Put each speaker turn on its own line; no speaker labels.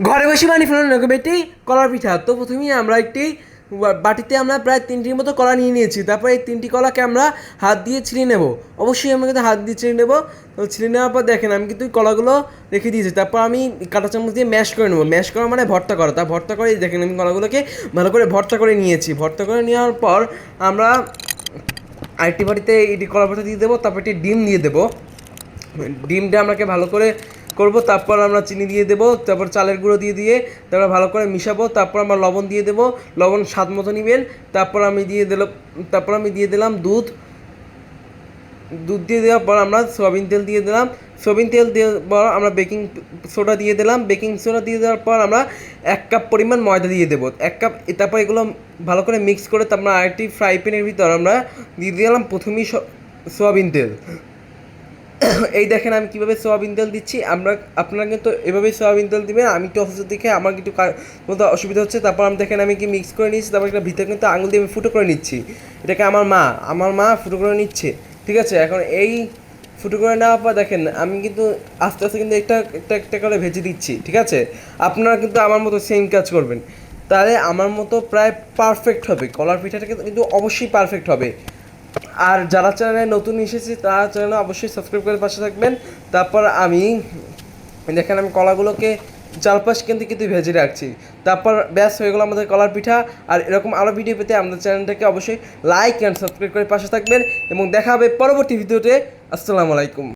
ঘরে বসে বানিয়ে ফেলানো এরকম একটি কলার পিঠা। তো প্রথমেই আমরা একটি বাটিতে আমরা প্রায় 3টির মতো কলা নিয়ে নিয়েছি। তারপর এই 3টি কলাকে আমরা হাত দিয়ে ছিঁড়ে নেব। অবশ্যই আমরা কিন্তু হাত দিয়ে ছিঁড়ে নেব। তো ছিঁড়ে নেওয়ার পর দেখেন আমি কিন্তু কলাগুলো রেখে দিয়েছি। তারপর আমি কাঁটা চামচ দিয়ে ম্যাশ করে নেবো। ম্যাশ করা মানে ভর্তা করা। তা ভর্তা করে দেখেন আমি কলাগুলোকে ভালো করে ভর্তা করে নিয়েছি। ভর্তা করে নেওয়ার পর আমরা আরেকটি বাটিতে এটি কলা ভর্তা দিয়ে দেবো। তারপর একটি ডিম দিয়ে দেবো। ডিমটা আমরাকে ভালো করে করব। তারপর আমরা চিনি দিয়ে দেবো। তারপর চালের গুঁড়ো দিয়ে তারপর ভালো করে মিশাবো। তারপর আমরা লবণ দিয়ে দেবো। লবণ স্বাদ মতো নেবেন। তারপর আমি দিয়ে দিলাম দুধ। দুধ দিয়ে দেওয়ার পর আমরা সয়াবিন তেল দিয়ে দিলাম। সয়াবিন তেল দেওয়ার পর আমরা বেকিং সোডা দিয়ে দিলাম। বেকিং সোডা দিয়ে দেওয়ার পর আমরা 1 কাপ পরিমাণ ময়দা দিয়ে দেবো। 1 কাপ। তারপর এগুলো ভালো করে মিক্স করে তারপর আরেকটি ফ্রাই প্যানের ভিতর আমরা দিয়ে দিলাম প্রথমেই সয়াবিন তেল। এই দেখেন আমি কীভাবে সয়াবিন তেল দিচ্ছি। আপনারা কিন্তু এভাবেই সয়াবিন তেল দিবেন। আমি একটু অসুস্থ দেখে আমার একটু মতো অসুবিধা হচ্ছে। তারপর আমি দেখেন আমি কি মিক্স করে নিচ্ছি। তারপর এটা ভিতরে কিন্তু আঙুল দিয়ে আমি ফুটো করে নিচ্ছি। এটাকে আমার মা ফুটো করে নিচ্ছে। ঠিক আছে, এখন এই ফুটো করে নেওয়ার পর দেখেন আমি কিন্তু আস্তে আস্তে কিন্তু একটা করে ভেজে দিচ্ছি। ঠিক আছে, আপনারা কিন্তু আমার মতো সেম কাজ করবেন, তাহলে আমার মতো প্রায় পারফেক্ট হবে। কলার পিঠাটা কিন্তু অবশ্যই পারফেক্ট হবে। আর যারা চ্যানেলে নতুন এসেছে তারা চ্যানেলে অবশ্যই সাবস্ক্রাইব করে পাশে থাকবেন। তারপর আমি দেখেন আমি কলাগুলোকে চারপাশ কিন্তু ভেজে রাখছি। তারপর ব্যাস হয়ে গেলো আমাদের কলার পিঠা। আর এরকম আরও ভিডিও পেতে আমাদের চ্যানেলটাকে অবশ্যই লাইক অ্যান্ড সাবস্ক্রাইব করে পাশে থাকবেন এবং দেখা হবে পরবর্তী ভিডিওতে। আসসালামু আলাইকুম।